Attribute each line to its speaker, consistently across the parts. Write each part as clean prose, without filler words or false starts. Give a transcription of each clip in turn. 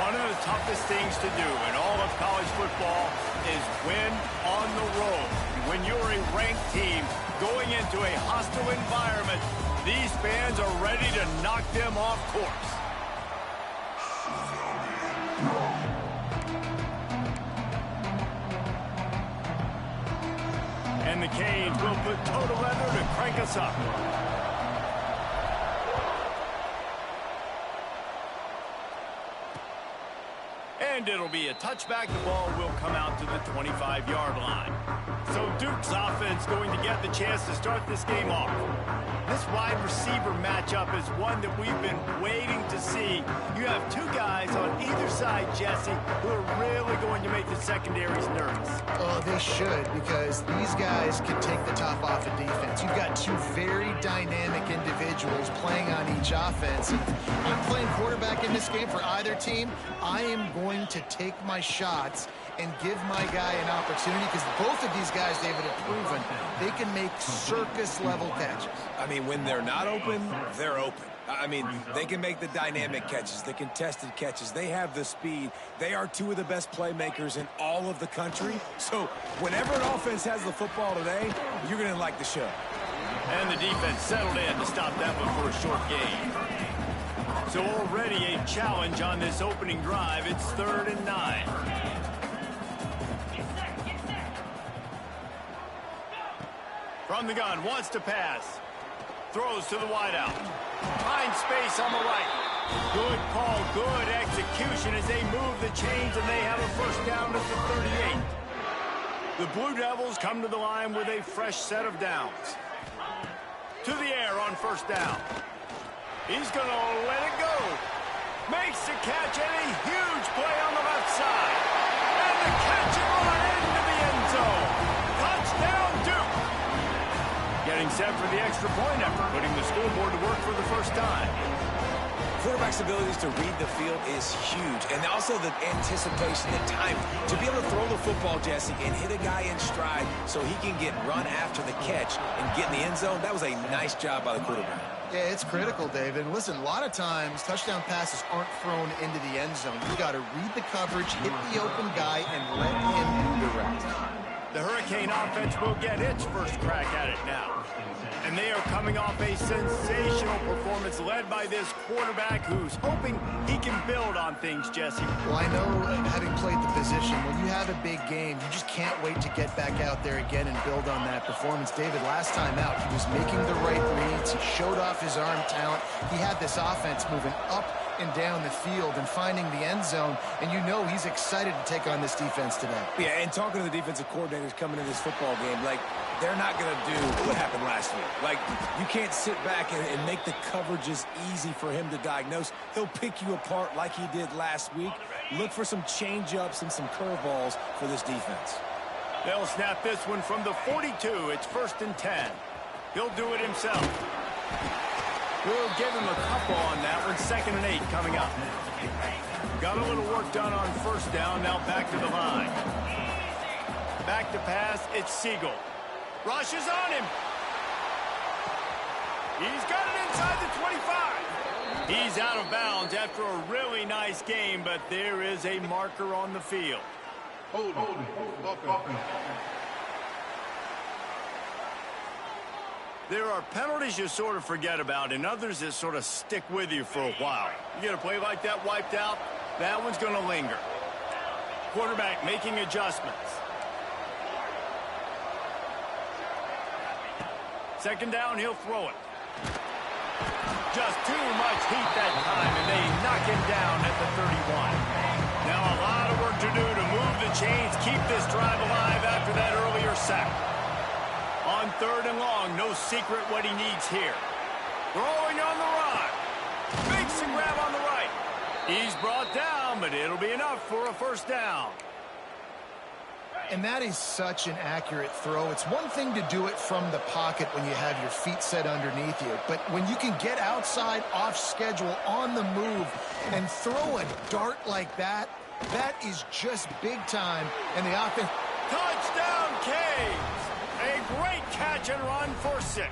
Speaker 1: One of the toughest things to do in all of college football is win on the road. When you're a ranked team going into a hostile environment, these fans are ready to knock them off course. And the Canes will put total leather to crank us up. And it'll be a touchback. The ball will come out to the 25-yard line. So Duke's offense going to get the chance to start this game off. This wide receiver matchup is one that we've been waiting to see. You have two guys on either side, Jesse, who are really going to make the secondaries nervous.
Speaker 2: Oh, they should, because these guys can take the top off of defense. You've got two very dynamic individuals playing on each offense. And I'm playing quarterback in this game for either team. I am going to take my shots and give my guy an opportunity, because both of these guys, David, have proven they can make circus-level catches.
Speaker 3: I mean, when they're not open, they're open. I mean, they can make the dynamic catches, the contested catches. They have the speed. They are two of the best playmakers in all of the country. So whenever an offense has the football today, you're going to like the show.
Speaker 1: And the defense settled in to stop that one for a short gain. So already a challenge on this opening drive. It's 3rd and 9. From the gun, wants to pass. Throws to the wideout. Finds space on the right. Good call, good execution as they move the chains, and they have a first down at the 38. The Blue Devils come to the line with a fresh set of downs. To the air on first down. He's going to let it go. Makes the catch, and a huge play on the left side. And the catch and run into the end zone. Touchdown, Duke. Getting set for the extra point effort, putting the scoreboard to work for the first time.
Speaker 3: Quarterback's abilities to read the field is huge, and also the anticipation and timing. To be able to throw the football, Jesse, and hit a guy in stride so he can get run after the catch and get in the end zone, that was a nice job by the quarterback.
Speaker 2: Yeah, it's critical, David. Listen, a lot of times touchdown passes aren't thrown into the end zone. You've got to read the coverage, hit the open guy, and let him do the rest.
Speaker 1: The Hurricane offense will get its first crack at it now. And they are coming off a sensational performance led by this quarterback who's hoping he can build on things, Jesse.
Speaker 2: Well, I know, having played the position, when you have a big game, you just can't wait to get back out there again and build on that performance. David, last time out, he was making the right reads. He showed off his arm talent. He had this offense moving up and down the field and finding the end zone, and you know he's excited to take on this defense today.
Speaker 3: Yeah, and talking to the defensive coordinators coming into this football game, like, they're not going to do what happened last week. Like, you can't sit back and make the coverages easy for him to diagnose. He'll pick you apart like he did last week. Look for some change-ups and some curveballs for this defense.
Speaker 1: They'll snap this one from the 42. It's 1st and 10. He'll do it himself. We'll give him a couple on that one. 2nd and 8 coming up. Got a little work done on first down. Now back to the line. Back to pass. It's Siegel. Rushes on him. He's got it inside the 25. He's out of bounds after a really nice game, but there is a marker on the field.
Speaker 4: Hold.
Speaker 1: There are penalties you sort of forget about and others that sort of stick with you for a while. You get a play like that wiped out, that one's going to linger. Quarterback making adjustments. 2nd down, he'll throw it. Just too much heat that time, and they knock him down at the 31. Now a lot of work to do to move the chains, keep this drive alive after that earlier sack. On 3rd and long, no secret what he needs here. Throwing on the run. Makes a grab on the right. He's brought down, but it'll be enough for a first down.
Speaker 2: And that is such an accurate throw. It's one thing to do it from the pocket when you have your feet set underneath you, but when you can get outside, off schedule, on the move, and throw a dart like that, that is just big time. And the offense...
Speaker 1: Touchdown, Canes! A great catch and run for 6.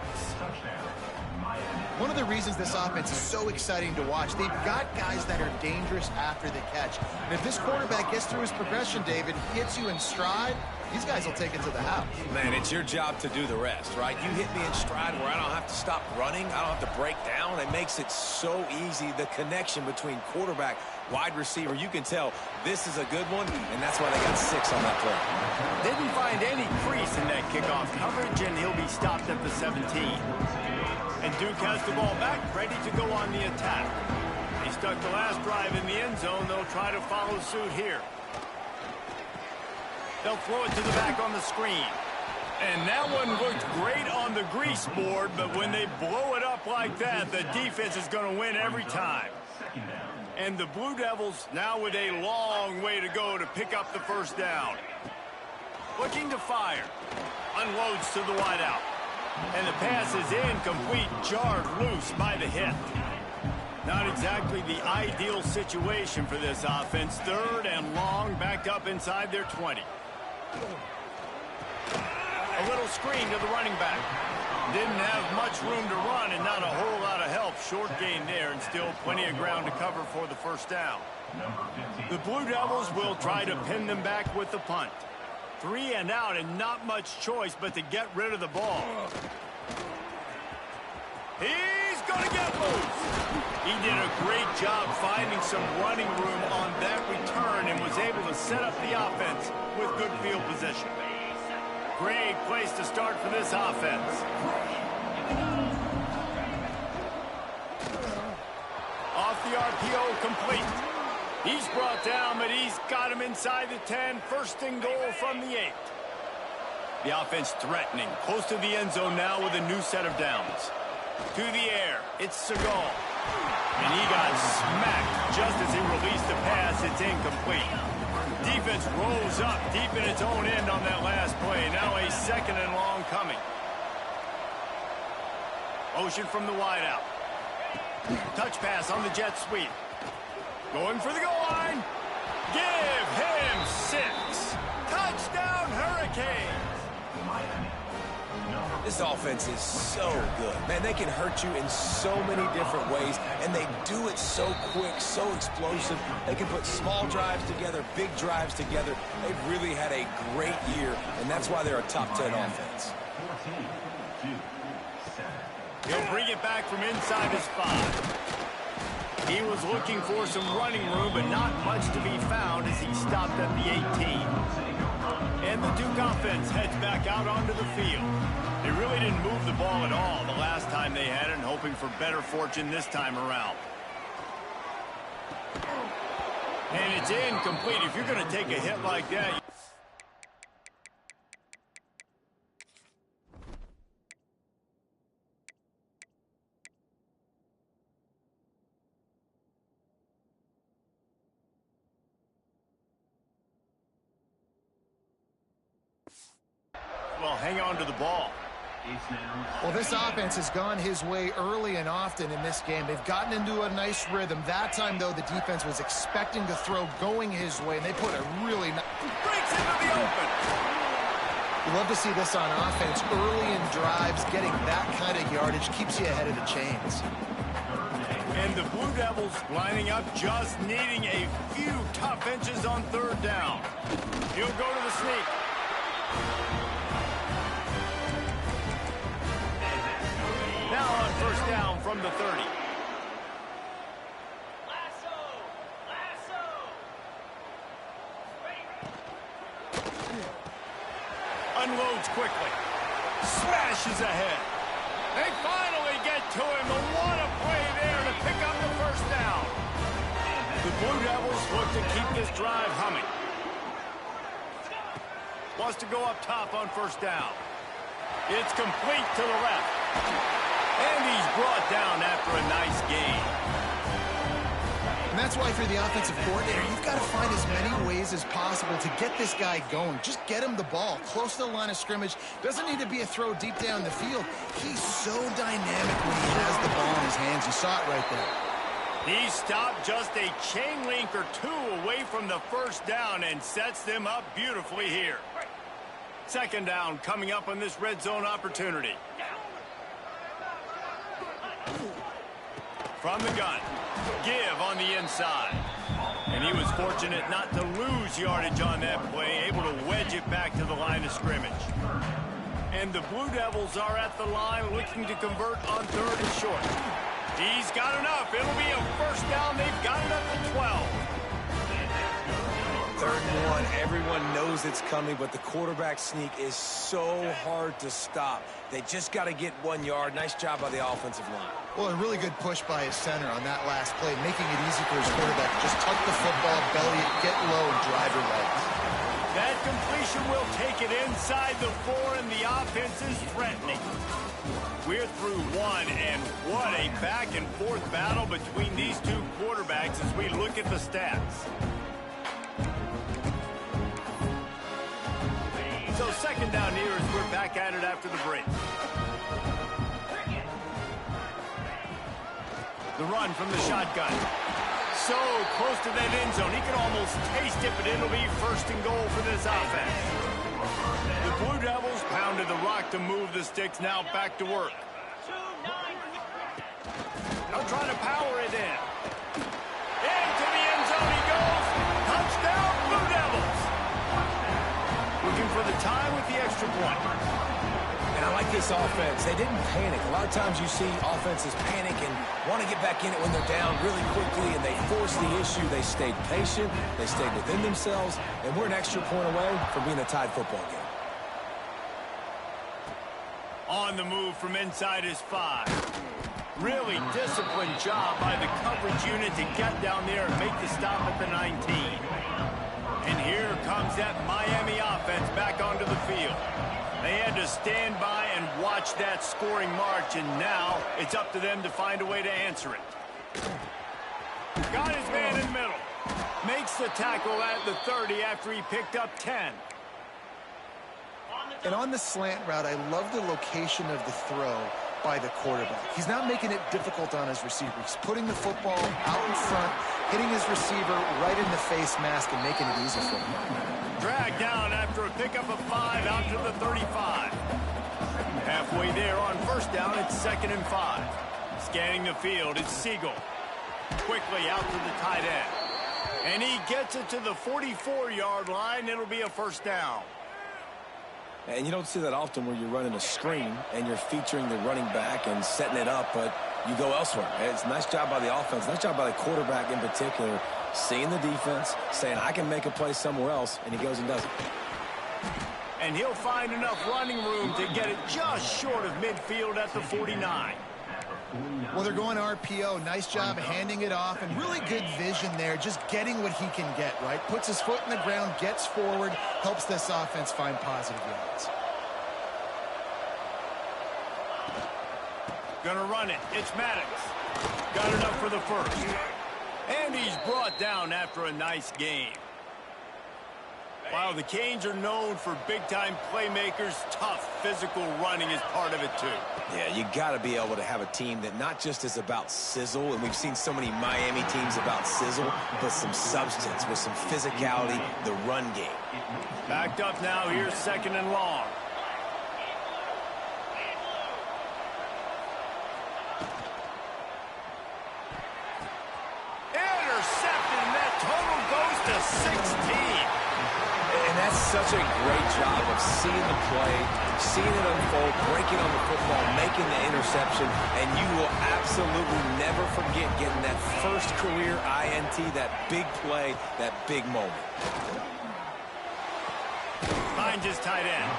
Speaker 2: One of the reasons this offense is so exciting to watch, they've got guys that are dangerous after the catch. And if this quarterback gets through his progression, David, hits you in stride, these guys will take it to the house.
Speaker 3: Man, it's your job to do the rest, right? You hit me in stride where I don't have to stop running. I don't have to break down. It makes it so easy, the connection between quarterback, wide receiver. You can tell this is a good one, and that's why they got 6 on that play.
Speaker 1: Didn't find any crease in that kickoff coverage, and he'll be stopped at the 17. And Duke has the ball back, ready to go on the attack. They stuck the last drive in the end zone. They'll try to follow suit here. They'll throw it to the back on the screen. And that one looked great on the grease board, but when they blow it up like that, the defense is going to win every time. And the Blue Devils now with a long way to go to pick up the first down. Looking to fire. Unloads to the wideout. And the pass is incomplete, jarred loose by the hit. Not exactly the ideal situation for this offense. 3rd and long, backed up inside their 20. A little screen to the running back. Didn't have much room to run and not a whole lot of help. Short gain there and still plenty of ground to cover for the first down. The Blue Devils will try to pin them back with the punt. 3 and out and not much choice but to get rid of the ball. He's going to get loose. He did a great job finding some running room on that return and was able to set up the offense with good field position. Great place to start for this offense. Off the RPO, complete. He's brought down, but he's got him inside the 10. 1st and goal from the 8. The offense threatening. Close to the end zone now with a new set of downs. To the air, it's Seagal. And he got smacked just as he released the pass. It's incomplete. Defense rose up deep in its own end on that last play. Now a 2nd and long coming. Motion from the wideout. Touch pass on the jet sweep. Going for the goal line. Give him 6. Touchdown, Hurricanes.
Speaker 3: This offense is so good. Man, they can hurt you in so many different ways, and they do it so quick, so explosive. They can put small drives together, big drives together. They've really had a great year, and that's why they're a top 10 offense.
Speaker 1: He'll bring it back from inside his 5. He was looking for some running room, but not much to be found as he stopped at the 18. And the Duke offense heads back out onto the field. They really didn't move the ball at all the last time they had it, and hoping for better fortune this time around. And it's incomplete. If you're going to take a hit like that... Well, hang on to the ball.
Speaker 2: Well, this offense has gone his way early and often in this game. They've gotten into a nice rhythm. That time, though, the defense was expecting to throw going his way, and they put a really nice...
Speaker 1: Breaks into the open.
Speaker 2: You love to see this on offense. Early in drives, getting that kind of yardage keeps you ahead of the chains.
Speaker 1: And the Blue Devils lining up, just needing a few tough inches on 3rd down. He'll go to the sneak. Now on 1st down from the 30. Unloads quickly. Smashes ahead. They finally get to him. But what a play there to pick up the 1st down. The Blue Devils look to keep this drive humming. Wants to go up top on 1st down. It's complete to the left. And he's brought down after a nice gain.
Speaker 2: And that's why, for the offensive coordinator, you've got to find as many ways as possible to get this guy going. Just get him the ball close to the line of scrimmage. Doesn't need to be a throw deep down the field. He's so dynamic when he has the ball in his hands. You saw it right there.
Speaker 1: He stopped just a chain link or 2 away from the 1st down and sets them up beautifully here. 2nd down coming up on this red zone opportunity. From the gun. Give on the inside. And he was fortunate not to lose yardage on that play, able to wedge it back to the line of scrimmage. And the Blue Devils are at the line looking to convert on 3rd and short. He's got enough. It'll be a first down. They've got it up to 12.
Speaker 3: 3rd and 1. Everyone knows it's coming, but the quarterback sneak is so hard to stop. They just got to get 1 yard. Nice job by the offensive line.
Speaker 2: Well, a really good push by his center on that last play, making it easy for his quarterback to just tuck the football, belly it, get low, and drive your legs.
Speaker 1: That completion will take it inside the 4, and the offense is threatening. We're through 1, and what a back-and-forth battle between these two quarterbacks as we look at the stats. So 2nd down here as we're back at it after the break. The run from the shotgun. So close to that end zone. He can almost taste it, but it'll be 1st and goal for this offense. The Blue Devils pounded the rock to move the sticks. Now back to work. Now trying to power it in. Into the end zone he goes. Touchdown, Blue Devils. Looking for the tie with the extra point.
Speaker 3: And I like this offense. They didn't panic. A lot of times you see offenses panic and want to get back in it when they're down really quickly, and they force the issue. They stayed patient. They stayed within themselves, and we're an extra point away from being a tied football game.
Speaker 1: On the move from inside his 5. Really disciplined job by the coverage unit to get down there and make the stop at the 19. And here comes that Miami offense back onto the field. They had to stand by and watch that scoring march, and now it's up to them to find a way to answer it. Got his man in the middle. Makes the tackle at the 30 after he picked up 10.
Speaker 2: And on the slant route, I love the location of the throw by the quarterback. He's not making it difficult on his receiver. He's putting the football out in front, hitting his receiver right in the face mask and making it easy for him.
Speaker 1: Dragged down after a pickup of 5 out to the 35. Halfway there on 1st down, it's 2nd and 5. Scanning the field, it's Siegel. Quickly out to the tight end. And he gets it to the 44-yard line. It'll be a 1st down.
Speaker 3: And you don't see that often where you're running a screen and you're featuring the running back and setting it up, but you go elsewhere. It's a nice job by the offense, nice job by the quarterback in particular, seeing the defense, saying, I can make a play somewhere else, and he goes and does it.
Speaker 1: And he'll find enough running room to get it just short of midfield at the 49.
Speaker 2: Well, they're going RPO. Nice job handing it off, and really good vision there, just getting what he can get, right? Puts his foot in the ground, gets forward, helps this offense find positive yards.
Speaker 1: Gonna run it. It's Maddox. Got it up for the 1st. And he's brought down after a nice game. While the Canes are known for big-time playmakers, tough physical running is part of it, too.
Speaker 3: Yeah, you got to be able to have a team that not just is about sizzle, and we've seen so many Miami teams about sizzle, but some substance with some physicality, the run game.
Speaker 1: Backed up now, here's 2nd and long. Intercepted, and that total goes to 16.
Speaker 3: And that's such a great job of seeing the play, seeing it unfold, breaking on the football, making the interception, and you will absolutely never forget getting that first career INT, that big play, that big moment.
Speaker 1: Finds his tight end.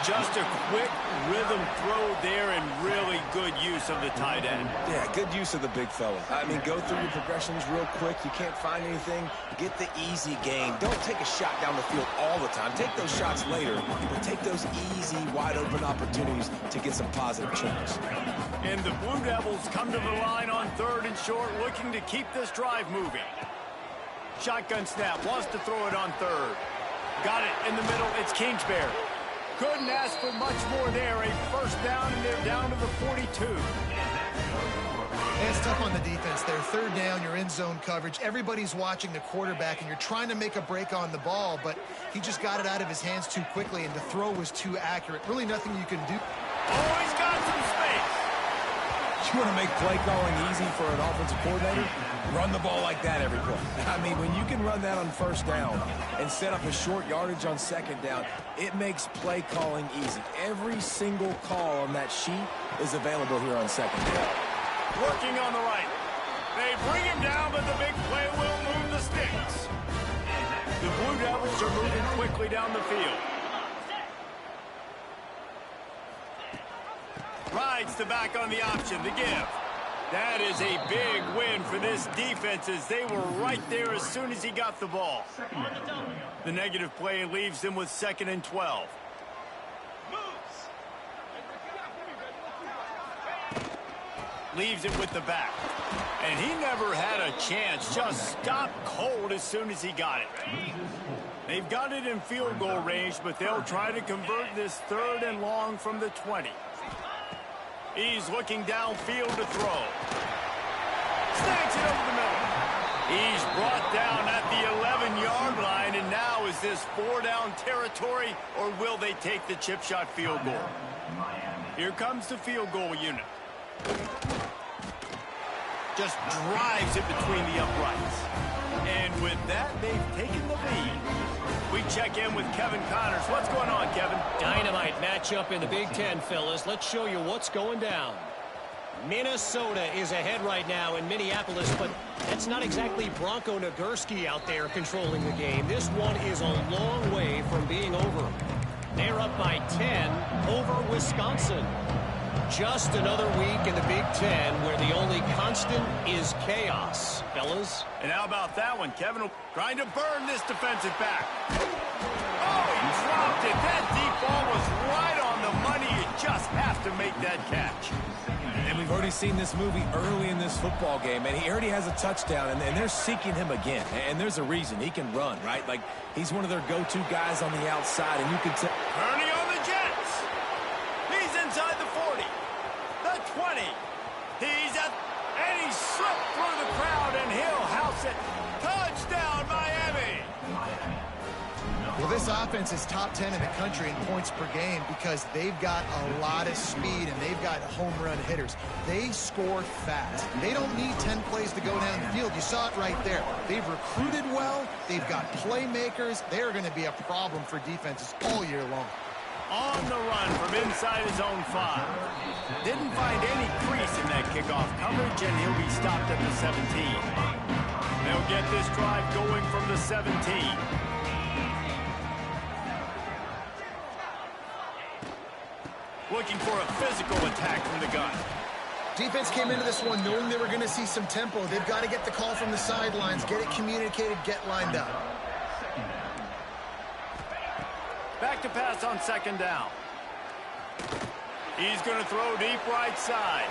Speaker 1: Just a quick rhythm throw there and really good use of the tight end.
Speaker 3: Yeah, good use of the big fella. I mean, go through your progressions real quick. You can't find anything. Get the easy game. Don't take a shot down the field all the time. Take those shots later, but take those easy, wide-open opportunities to get some positive chunks.
Speaker 1: And the Blue Devils come to the line on 3rd and short, looking to keep this drive moving. Shotgun snap, wants to throw it on 3rd. Got it in the middle, it's Kingsbury. Couldn't ask for much more there. A 1st down, and they're down to the 42.
Speaker 2: And it's tough on the defense there. 3rd down, you're in zone coverage. Everybody's watching the quarterback, and you're trying to make a break on the ball, but he just got it out of his hands too quickly, and the throw was too accurate. Really nothing you can do.
Speaker 1: Oh, he's got some space.
Speaker 3: You want to make play calling easy for an offensive coordinator? Run the ball like that every play. I mean, when you can run that on first down and set up a short yardage on second down, it makes play calling easy. Every single call on that sheet is available here on second down.
Speaker 1: Working on the right. They bring him down, but the big play will move the sticks. The Blue Devils are moving quickly down the field. Rides the back on the option, the give. That is a big win for this defense as they were right there as soon as he got the ball. The negative play leaves them with 2nd and 12. Leaves it with the back. And he never had a chance. Just stopped cold as soon as he got it. They've got it in field goal range, but they'll try to convert this 3rd and long from the 20. He's looking downfield to throw. Snags it over the middle. He's brought down at the 11-yard line, and now is this 4-down territory, or will they take the chip shot field goal? Here comes the field goal unit. Just drives it between the uprights. And with that, they've taken the lead. We check in with Kevin Connors. What's going on, Kevin?
Speaker 4: Dynamite matchup in the Big Ten, fellas. Let's show you what's going down. Minnesota is ahead right now in Minneapolis, but that's not exactly Bronco Nagurski out there controlling the game. This one is a long way from being over. They're up by 10 over Wisconsin. Just another week in the Big Ten where the only constant is chaos, fellas.
Speaker 1: And how about that one, Kevin? Trying to burn this defensive back. Oh, he dropped it. That deep ball was right on the money. You just have to make that catch.
Speaker 3: And we've already seen this movie early in this football game, and he already has a touchdown, and they're seeking him again. And there's a reason. He can run, right? Like, he's one of their go-to guys on the outside, and you can tell.
Speaker 1: Kearney on the Jets. He's inside the 40. The 20. He's at, and he slipped through the crowd, and he'll house it. Touchdown, Miami.
Speaker 2: Well, this offense is top 10 in the country in points per game because they've got a lot of speed and they've got home run hitters. They score fast. They don't need 10 plays to go down the field. You saw it right there. They've recruited well. They've got playmakers. They're going to be a problem for defenses all year long.
Speaker 1: On the run from inside his own 5. Didn't find any crease in that kickoff coverage, and he'll be stopped at the 17. They'll get this drive going from the 17. Looking for a physical attack from the gun.
Speaker 2: Defense came into this one knowing they were going to see some tempo. They've got to get the call from the sidelines, get it communicated, get lined up.
Speaker 1: Back to pass on 2nd down. He's going to throw deep right side.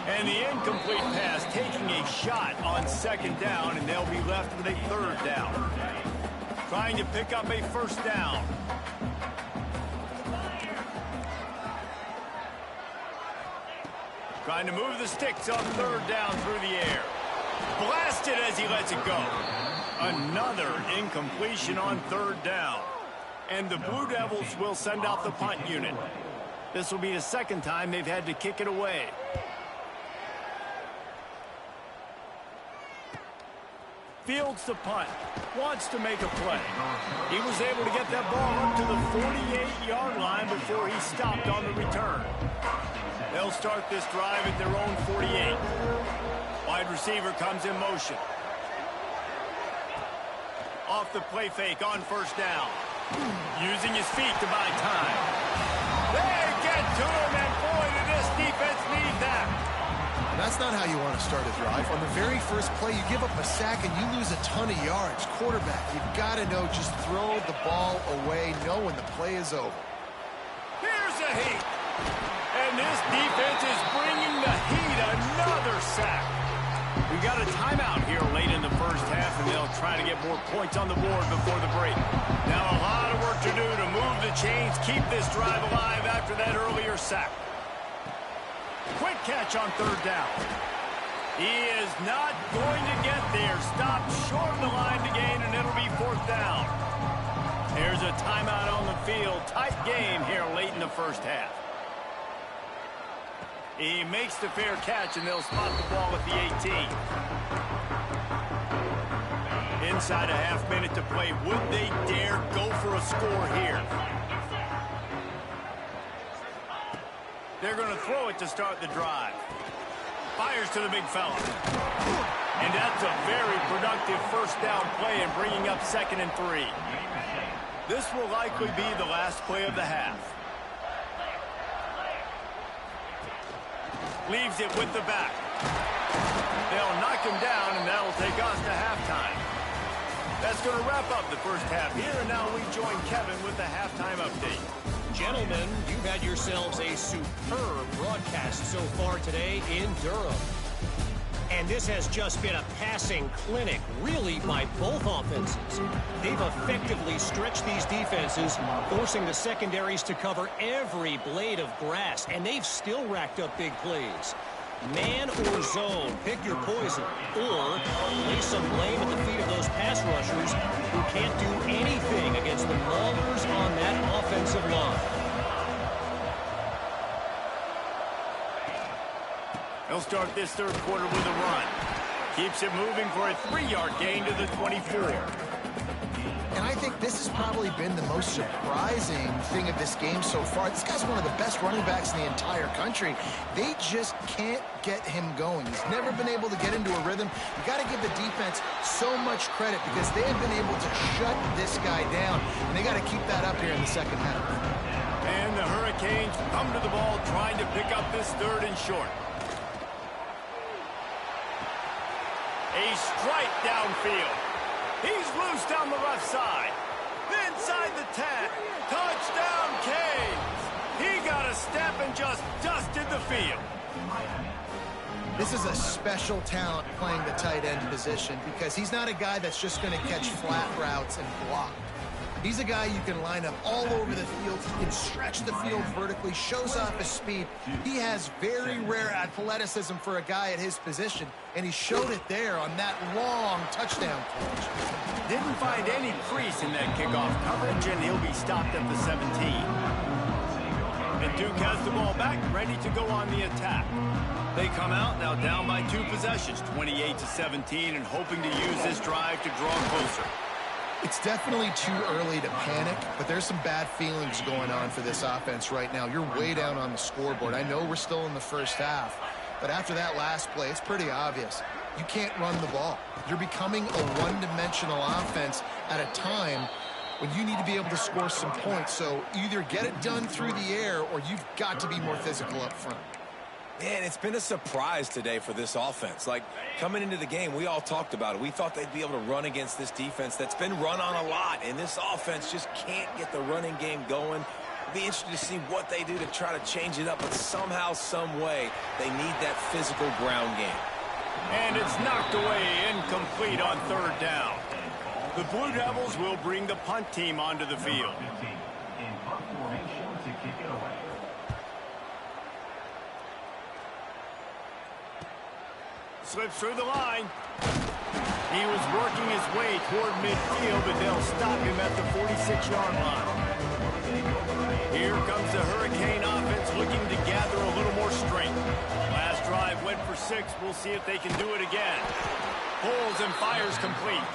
Speaker 1: And the incomplete pass taking a shot on 2nd down, and they'll be left with a 3rd down. Trying to pick up a 1st down. Trying to move the sticks on 3rd down through the air. Blasted as he lets it go. Another incompletion on 3rd down. And the Blue Devils will send out the punt unit. This will be the 2nd time they've had to kick it away. Fields the punt. Wants to make a play. He was able to get that ball up to the 48-yard line before he stopped on the return. They'll start this drive at their own 48. Wide receiver comes in motion. Off the play fake on 1st down. Using his feet to buy time. They get to him, and boy, did this defense need that.
Speaker 2: That's not how you want to start a drive. On the very first play, you give up a sack and you lose a ton of yards. Quarterback, you've got to know, just throw the ball away, know when the play is over.
Speaker 1: Here's a heat. And this defense is bringing the heat. Another sack. We got a timeout here late in the first half, and they'll try to get more points on the board before the break. Now a lot of work to do to move the chains, keep this drive alive after that earlier sack. Quick catch on 3rd down. He is not going to get there. Stopped short of the line to gain, and it'll be 4th down. There's a timeout on the field. Tight game here late in the first half. He makes the fair catch, and they'll spot the ball at the 18. Inside a half minute to play. Would they dare go for a score here? They're going to throw it to start the drive. Fires to the big fella. And that's a very productive first down play and bringing up 2nd and 3. This will likely be the last play of the half. Leaves it with the back. They'll knock him down, and that'll take us to halftime. That's going to wrap up the first half here, and now we join Kevin with the halftime update.
Speaker 4: Gentlemen, you've had yourselves a superb broadcast so far today in Durham. And this has just been a passing clinic, really, by both offenses. They've effectively stretched these defenses, forcing the secondaries to cover every blade of grass, and they've still racked up big plays. Man or zone, pick your poison, or lay some blame at the feet of those pass rushers who can't do anything against the maulers on that offensive line.
Speaker 1: He'll start this third quarter with a run. Keeps it moving for a 3-yard gain to the 24.
Speaker 2: And I think this has probably been the most surprising thing of this game so far. This guy's one of the best running backs in the entire country. They just can't get him going. He's never been able to get into a rhythm. You got to give the defense so much credit because they have been able to shut this guy down. And they got to keep that up here in the second half.
Speaker 1: And the Hurricanes come to the ball trying to pick up this 3rd and short. A strike downfield. He's loose down the left side. Inside the 10. Touchdown, Canes. He got a step and just dusted the field.
Speaker 2: This is a special talent playing the tight end position because he's not a guy that's just going to catch flat routes and block. He's a guy you can line up all over the field. He can stretch the field vertically, shows off his speed. He has very rare athleticism for a guy at his position, and he showed it there on that long touchdown catch.
Speaker 1: Didn't find any crease in that kickoff coverage, and he'll be stopped at the 17. And Duke has the ball back, ready to go on the attack. They come out now down by 2 possessions, 28-17, and hoping to use this drive to draw closer.
Speaker 2: It's definitely too early to panic, but there's some bad feelings going on for this offense right now. You're way down on the scoreboard. I know we're still in the first half, but after that last play, it's pretty obvious. You can't run the ball. You're becoming a one-dimensional offense at a time when you need to be able to score some points. So either get it done through the air or you've got to be more physical up front.
Speaker 3: Man, it's been a surprise today for this offense. Like, coming into the game, we all talked about it. We thought they'd be able to run against this defense that's been run on a lot, and this offense just can't get the running game going. It'll be interesting to see what they do to try to change it up, but somehow, some way, they need that physical ground game.
Speaker 1: And it's knocked away, incomplete on 3rd down. The Blue Devils will bring the punt team onto the field. Slips through the line. He was working his way toward midfield, but they'll stop him at the 46-yard line. Here comes the Hurricane offense looking to gather a little more strength. Last drive went for 6. We'll see if they can do it again. Pulls and fires complete.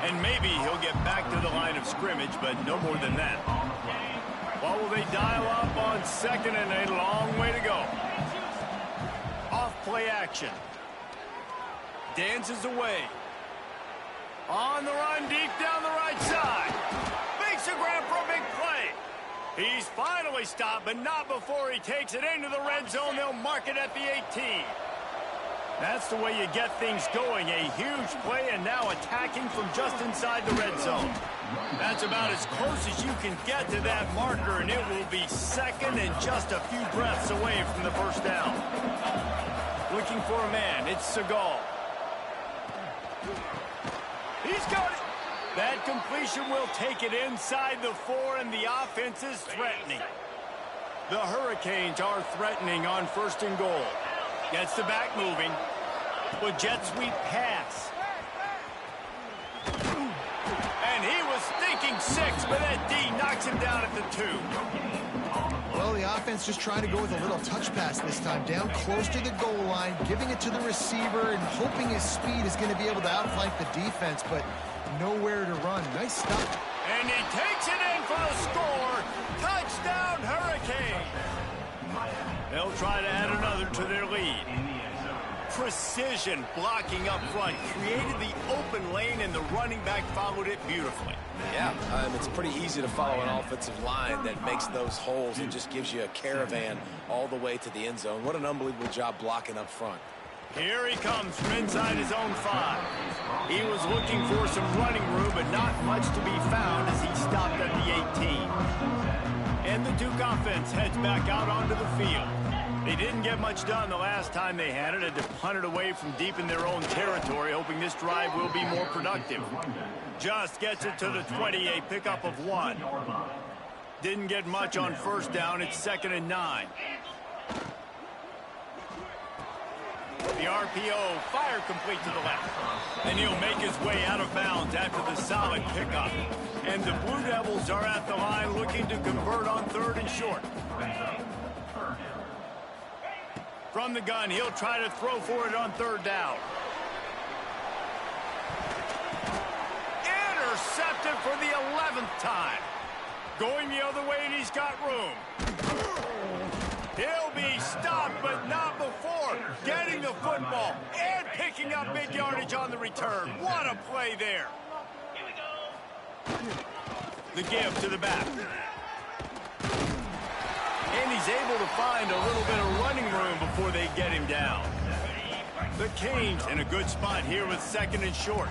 Speaker 1: And maybe he'll get back to the line of scrimmage, but no more than that. What will they dial up on 2nd and a long way to go? Off play action. Dances away. On the run, deep down the right side. Makes a grab for a big play. He's finally stopped, but not before he takes it into the red zone. They'll mark it at the 18. That's the way you get things going. A huge play, and now attacking from just inside the red zone. That's about as close as you can get to that marker, and it will be 2nd and just a few breaths away from the first down. Looking for a man. It's Seagal. He's got it. That completion will take it inside the 4, and the offense is threatening. The Hurricanes are threatening on 1st and goal. Gets the back moving. With jet sweep pass. And he was thinking 6, but that D knocks him down at the 2.
Speaker 2: Well, the offense just trying to go with a little touch pass this time. Down close to the goal line, giving it to the receiver and hoping his speed is going to be able to outflank the defense, but nowhere to run. Nice stop.
Speaker 1: And he takes it in for the score. Touchdown, Hurricane. They'll try to add another to their lead. Precision blocking up front created the open lane, and the running back followed it beautifully.
Speaker 3: Yeah, it's pretty easy to follow an offensive line that makes those holes and just gives you a caravan all the way to the end zone. What an unbelievable job blocking up front.
Speaker 1: Here he comes from inside his own 5. He was looking for some running room, but not much to be found as he stopped at the 18. And the Duke offense heads back out onto the field. They didn't get much done the last time they had it. Had to punt it away from deep in their own territory, hoping this drive will be more productive. Just gets it to the 20, a pickup of 1. Didn't get much on first down. It's 2nd and 9. The RPO, fire complete to the left. And he'll make his way out of bounds after the solid pickup. And the Blue Devils are at the line looking to convert on 3rd and short. From the gun, he'll try to throw for it on 3rd down. Intercepted for the 11th time. Going the other way, and he's got room. He'll be stopped, but not before getting the football and picking up big yardage on the return. What a play there. The give to the back. And he's able to find a little bit of running room before they get him down. The Canes in a good spot here with 2nd and short.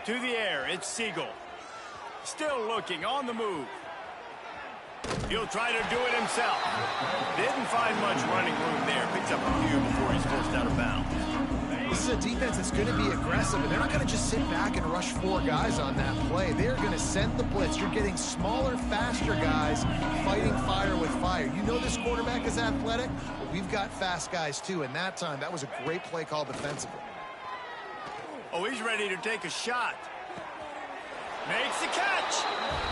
Speaker 1: To the air, it's Siegel. Still looking, on the move. He'll try to do it himself. Didn't find much running room there. Picks up a few before he's forced out of bounds.
Speaker 2: This is a defense that's going to be aggressive, and they're not going to just sit back and rush 4 guys on that play. They're going to send the blitz. You're getting smaller, faster guys fighting fire with fire. You know this quarterback is athletic, but we've got fast guys too, and that time, that was a great play call defensively.
Speaker 1: Oh, he's ready to take a shot. Makes the catch.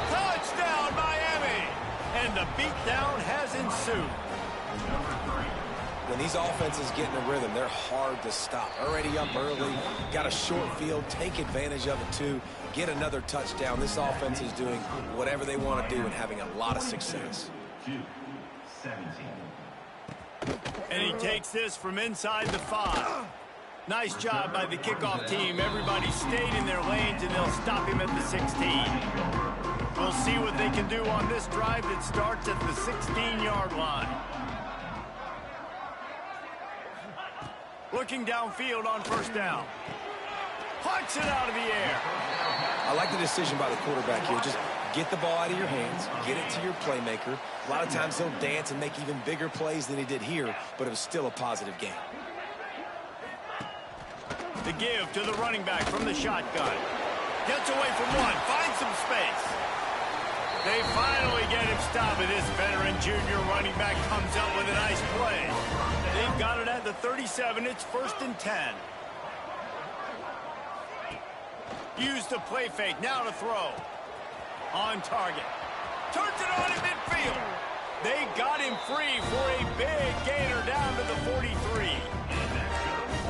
Speaker 1: Touchdown, Miami. And the beatdown has ensued.
Speaker 3: When these offenses get in a rhythm, they're hard to stop. Already up early, got a short field, take advantage of it too, get another touchdown. This offense is doing whatever they want to do and having a lot of success.
Speaker 1: And he takes this from inside the 5. Nice job by the kickoff team. Everybody stayed in their lanes, and they'll stop him at the 16. We'll see what they can do on this drive that starts at the 16-yard line. Looking downfield on 1st down. Punts it out of the air.
Speaker 3: I like the decision by the quarterback here. Just get the ball out of your hands, get it to your playmaker. A lot of times he'll dance and make even bigger plays than he did here, but it was still a positive game.
Speaker 1: The give to the running back from the shotgun. Gets away from 1, finds some space. They finally get him stopped, and this veteran junior running back comes up with a nice play. They've got it at the 37. It's 1st and 10. Use the play fake. Now to throw. On target. Turns it on in midfield. They got him free for a big gainer down to the 43.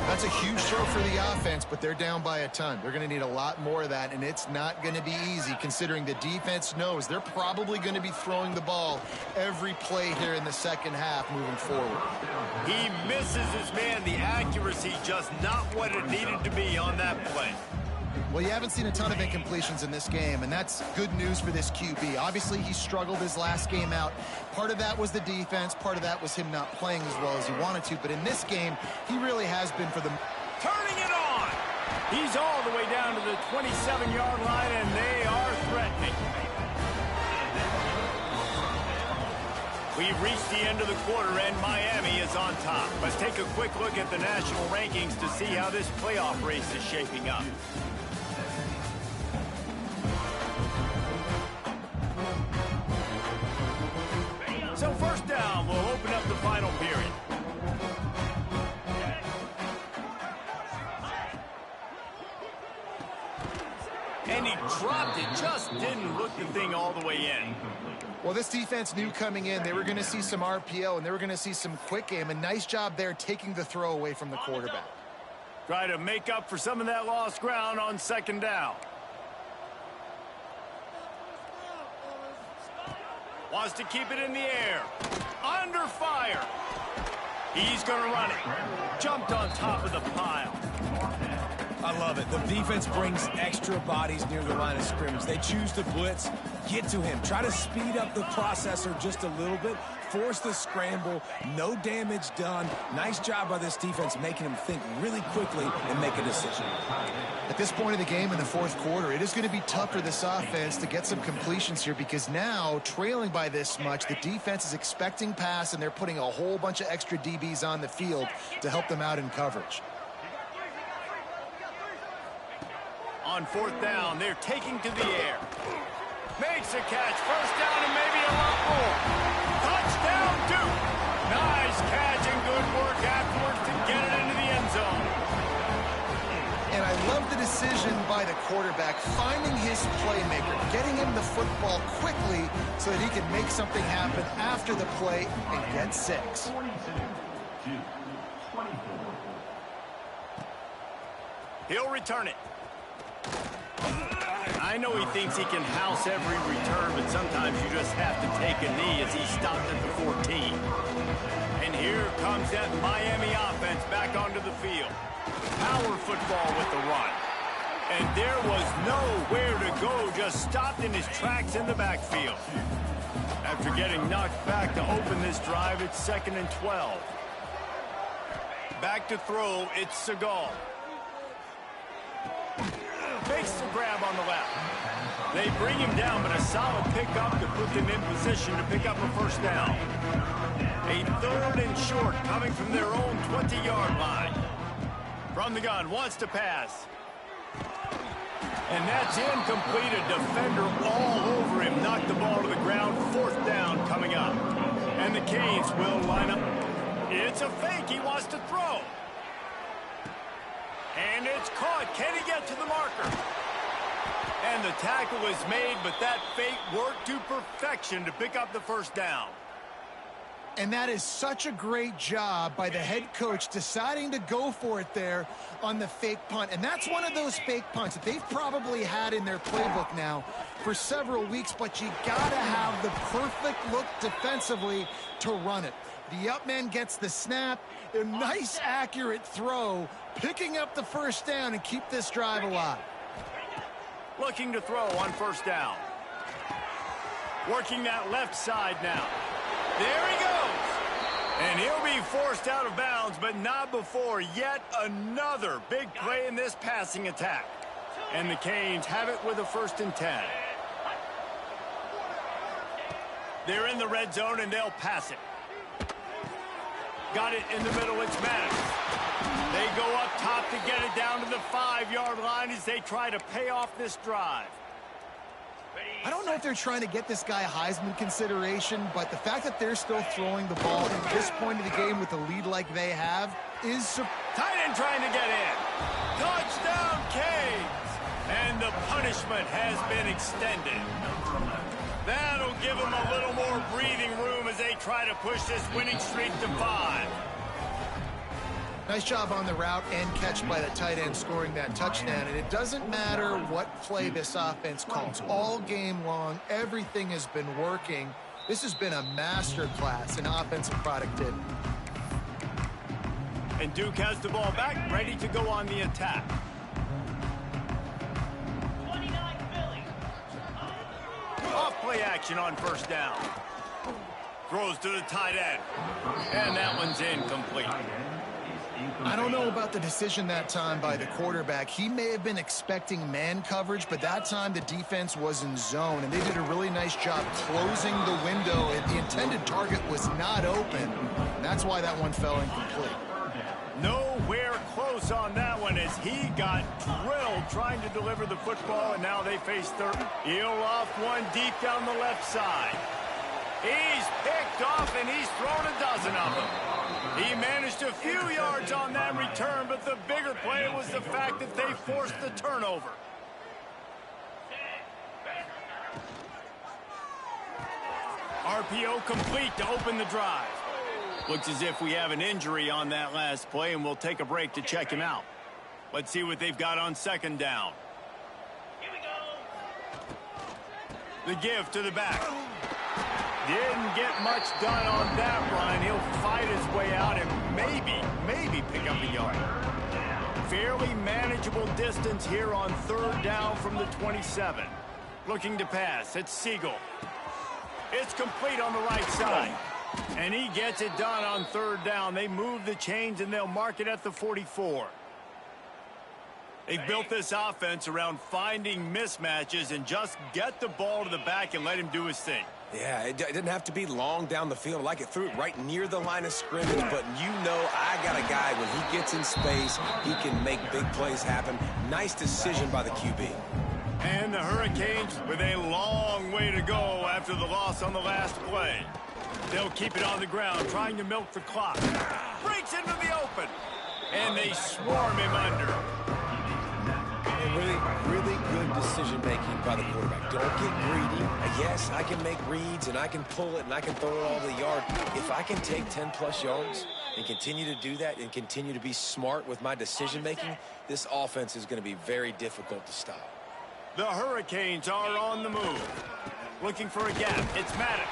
Speaker 2: That's a huge throw for the offense, but they're down by a ton. They're going to need a lot more of that, and it's not going to be easy considering the defense knows they're probably going to be throwing the ball every play here in the 2nd half moving forward.
Speaker 1: He misses his man. The accuracy just not what it needed to be on that play.
Speaker 2: Well, you haven't seen a ton of incompletions in this game, and that's good news for this QB. Obviously, he struggled his last game out. Part of that was the defense. Part of that was him not playing as well as he wanted to. But in this game, he really has been for the...
Speaker 1: Turning it on! He's all the way down to the 27-yard line, and they are threatening. We've reached the end of the quarter, and Miami is on top. Let's take a quick look at the national rankings to see how this playoff race is shaping up. So 1st down, we'll open up the final period. And he dropped it, just didn't look the thing all the way in.
Speaker 2: Well, this defense knew coming in they were going to see some RPO and they were going to see some quick game. A nice job there taking the throw away from the quarterback.
Speaker 1: Try to make up for some of that lost ground on second down. Wants to keep it in the air. Under fire. He's going to run it. Jumped on top of the pile.
Speaker 3: I love it. The defense brings extra bodies near the line of scrimmage. They choose to blitz, get to him, try to speed up the processor just a little bit, force the scramble, no damage done. Nice job by this defense making him think really quickly and make a decision.
Speaker 2: At this point of the game in the fourth quarter, it is going to be tough for this offense to get some completions here because now, trailing by this much, the defense is expecting pass and they're putting a whole bunch of extra DBs on the field to help them out in coverage.
Speaker 1: On fourth down, they're taking to the air. Makes a catch. First down and maybe a lot more. Touchdown, Duke. Nice catch and good work afterwards to get it into the end zone.
Speaker 2: And I love the decision by the quarterback, finding his playmaker, getting him the football quickly so that he can make something happen after the play and get 6.
Speaker 1: He'll return it. I know he thinks he can house every return, but sometimes you just have to take a knee as he stopped at the 14. And here comes that Miami offense back onto the field. Power football with the run. And there was nowhere to go, just stopped in his tracks in the backfield. After getting knocked back to open this drive, it's 2nd and 12. Back to throw, it's Seagal. Makes the grab on the left. They bring him down, but a solid pickup to put them in position to pick up a first down. A 3rd and short coming from their own 20-yard line. From the gun, wants to pass. And that's incomplete. A defender all over him. Knocked the ball to the ground. 4th down coming up. And the Canes will line up. It's a fake. He wants to throw. And it's caught. Can he get to the marker? And the tackle is made, but that fake worked to perfection to pick up the first down.
Speaker 2: And that is such a great job by the head coach deciding to go for it there on the fake punt. And that's one of those fake punts that they've probably had in their playbook now for several weeks, but you got to have the perfect look defensively to run it. The up man gets the snap, a nice accurate throw, picking up the first down and keep this drive alive.
Speaker 1: Looking to throw on first down. Working that left side now. There he goes. And he'll be forced out of bounds, but not before yet another big play in this passing attack. And the Canes have it with a 1st and 10. They're in the red zone, and they'll pass it. Got it in the middle, it's Maddox. They go up top to get it down to the 5-yard line as they try to pay off this drive.
Speaker 2: I don't know if they're trying to get this guy Heisman consideration, but the fact that they're still throwing the ball at this point of the game with a lead like they have is...
Speaker 1: Tight end trying to get in. Touchdown, Canes! And the punishment has been extended. That'll give them a little more breathing room as they try to push this winning streak to 5.
Speaker 2: Nice job on the route and catch by the tight end scoring that touchdown. And it doesn't matter what play this offense calls. All game long, everything has been working. This has been a masterclass in offensive productivity.
Speaker 1: And Duke has the ball back, ready to go on the attack. Off play action on first down. Throws to the tight end. And that one's incomplete.
Speaker 2: I don't know about the decision that time by the quarterback. He may have been expecting man coverage, but that time the defense was in zone, and they did a really nice job closing the window. The intended target was not open. That's why that one fell incomplete.
Speaker 1: Nowhere close on that one as he got drilled trying to deliver the football, and now they face third. He'll off one deep down the left side. He's picked off, and he's thrown a dozen of them. He managed a few yards on that return, but the bigger play was the fact that they forced the turnover. RPO complete to open the drive. Looks as if we have an injury on that last play, and we'll take a break to check him out. Let's see what they've got on second down.
Speaker 5: Here we go.
Speaker 1: The give to the back. Didn't get much done on that run. He'll fight his way out and maybe pick up a yard. Fairly manageable distance here on third down from the 27. Looking to pass. It's Siegel. It's complete on the right side. And he gets it done on third down. They move the chains, and they'll mark it at the 44. They've built this offense around finding mismatches and just get the ball to the back and let him do his thing.
Speaker 3: Yeah, it didn't have to be long down the field. Like it threw it right near the line of scrimmage, but you know I got a guy, when he gets in space, he can make big plays happen. Nice decision by the QB.
Speaker 1: And the Hurricanes with a long way to go after the loss on the last play. They'll keep it on the ground, trying to milk the clock. Breaks into the open. And they swarm him under.
Speaker 3: Really good decision-making by the quarterback. Don't get greedy. Yes, I can make reads, and I can pull it, and I can throw it all the yard. If I can take 10-plus yards and continue to do that and continue to be smart with my decision-making, this offense is going to be very difficult to stop.
Speaker 1: The Hurricanes are on the move. Looking for a gap. It's Maddox.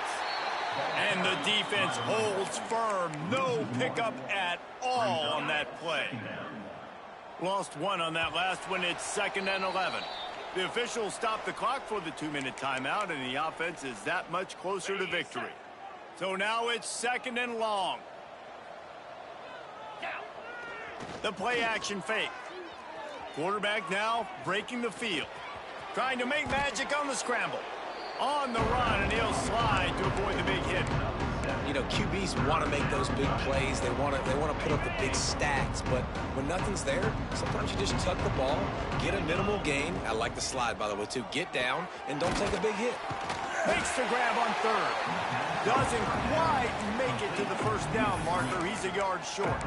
Speaker 1: And the defense holds firm. No pickup at all on that play. Lost one on that last one. It's 2nd and 11. The officials stop the clock for the 2-minute timeout, and the offense is that much closer to victory. So now it's 2nd and long. The play action fake. Quarterback now breaking the field. Trying to make magic on the scramble. On the run, and he'll slide to avoid the big hit.
Speaker 3: You know, QBs want to make those big plays. They want to put up the big stats. But when nothing's there, sometimes you just tuck the ball, get a minimal gain. I like the slide, by the way, too. Get down and don't take a big hit.
Speaker 1: Makes the grab on third. Doesn't quite make it to the first down marker. He's a yard short.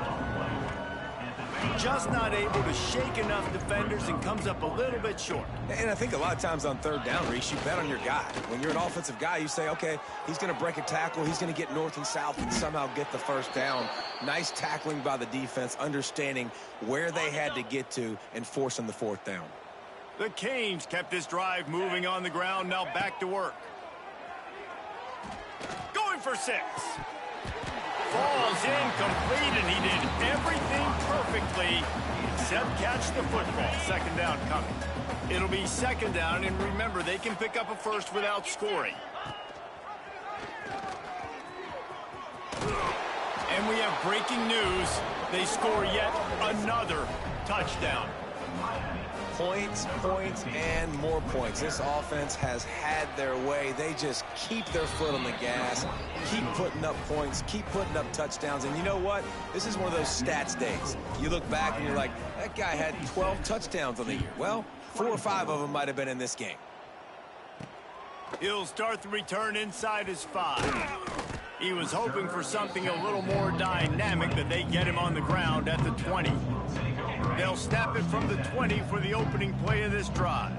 Speaker 1: Just not able to shake enough defenders and comes up a little bit short.
Speaker 3: And I think a lot of times on third down, Reese, you bet on your guy. When you're an offensive guy, you say, okay, he's going to break a tackle, he's going to get north and south and somehow get the first down. Nice tackling by the defense, understanding where they had to get to and forcing the fourth down.
Speaker 1: The Canes kept this drive moving on the ground, now back to work. Going for 6. Falls incomplete, and he did everything perfectly except catch the football. 2nd down coming. It'll be 2nd down, and remember, they can pick up a first without scoring. And we have breaking news. They score yet another touchdown.
Speaker 3: Points, and more points. This offense has had their way. They just keep their foot on the gas, keep putting up points, keep putting up touchdowns. And you know what? This is one of those stats days. You look back and you're like, that guy had 12 touchdowns on the year. Well, 4 or 5 of them might have been in this game.
Speaker 1: He'll start the return inside his 5. He was hoping for something a little more dynamic, but they get him on the ground at the 20. They'll snap it from the 20 for the opening play of this drive.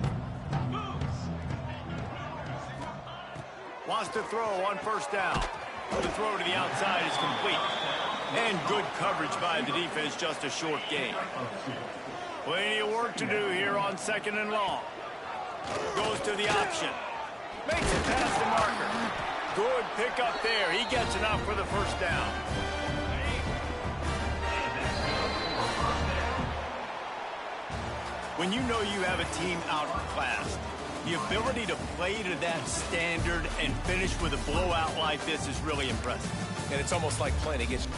Speaker 1: Wants to throw on first down. The throw to the outside is complete. And good coverage by the defense, just a short gain. Plenty of work to do here on 2nd and long. Goes to the option. Makes it past the marker. Good pickup there. He gets enough for the first down. When you know you have a team outclassed, the ability to play to that standard and finish with a blowout like this is really impressive.
Speaker 3: And it's almost like playing against